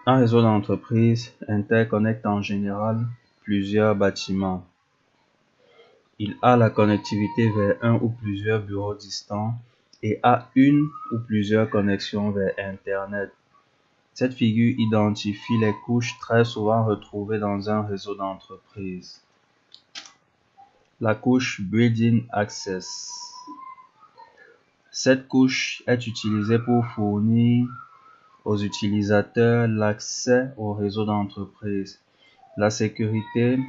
Un réseau d'entreprise interconnecte en général plusieurs bâtiments. Il a la connectivité vers un ou plusieurs bureaux distants et a une ou plusieurs connexions vers Internet. Cette figure identifie les couches très souvent retrouvées dans un réseau d'entreprise. La couche Building Access. Cette couche est utilisée pour fournir aux utilisateurs l'accès au réseau d'entreprise. La sécurité,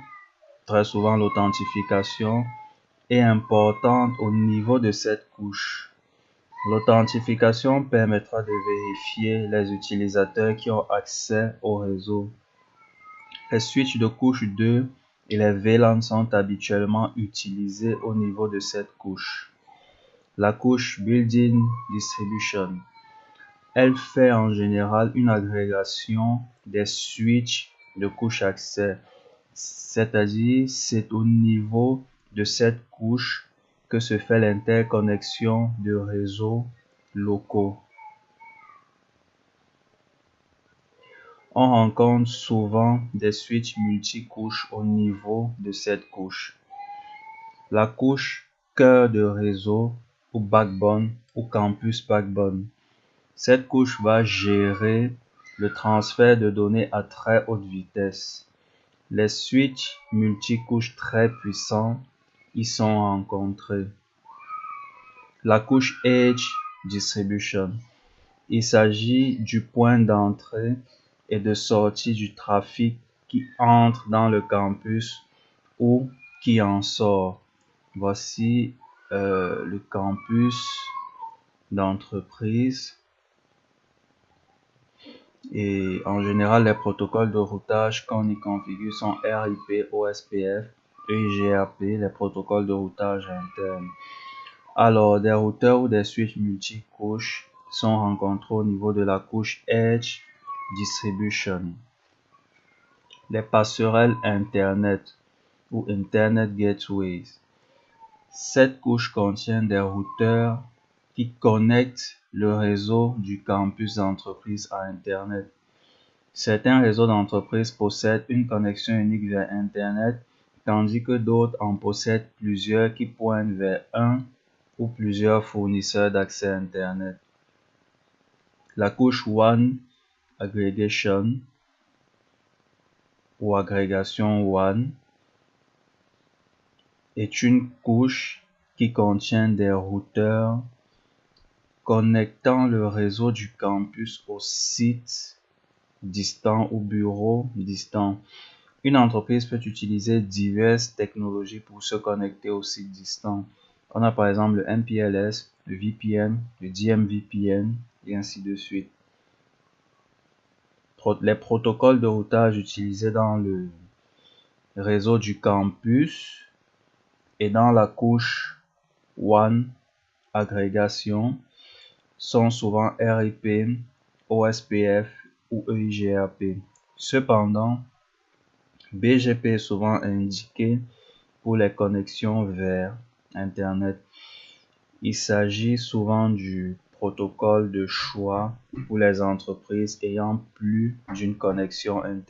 très souvent l'authentification, est importante au niveau de cette couche. L'authentification permettra de vérifier les utilisateurs qui ont accès au réseau. Les switches de couche 2 et les VLAN sont habituellement utilisés au niveau de cette couche. La couche Building Distribution. Elle fait en général une agrégation des switches de couche accès, c'est-à-dire c'est au niveau de cette couche que se fait l'interconnexion de réseaux locaux. On rencontre souvent des switches multicouches au niveau de cette couche. La couche cœur de réseau ou backbone ou campus backbone. Cette couche va gérer le transfert de données à très haute vitesse. Les switches multicouches très puissants y sont rencontrés. La couche Edge Distribution. Il s'agit du point d'entrée et de sortie du trafic qui entre dans le campus ou qui en sort. Voici le campus d'entreprise. Et en général, les protocoles de routage qu'on y configure sont RIP, OSPF, EIGRP, les protocoles de routage interne. Alors, des routeurs ou des switches multicouches sont rencontrés au niveau de la couche Edge Distribution. Les passerelles Internet ou Internet Gateways. Cette couche contient des routeurs qui connectent le réseau du campus d'entreprise à Internet. Certains réseaux d'entreprise possèdent une connexion unique vers Internet, tandis que d'autres en possèdent plusieurs qui pointent vers un ou plusieurs fournisseurs d'accès Internet. La couche WAN Aggregation ou agrégation WAN est une couche qui contient des routeurs connectant le réseau du campus au site distant ou bureau distant. Une entreprise peut utiliser diverses technologies pour se connecter au site distant. On a par exemple le MPLS, le VPN, le DMVPN et ainsi de suite. Les protocoles de routage utilisés dans le réseau du campus et dans la couche WAN agrégation sont souvent RIP, OSPF ou EIGRP. Cependant, BGP est souvent indiqué pour les connexions vers Internet. Il s'agit souvent du protocole de choix pour les entreprises ayant plus d'une connexion Internet.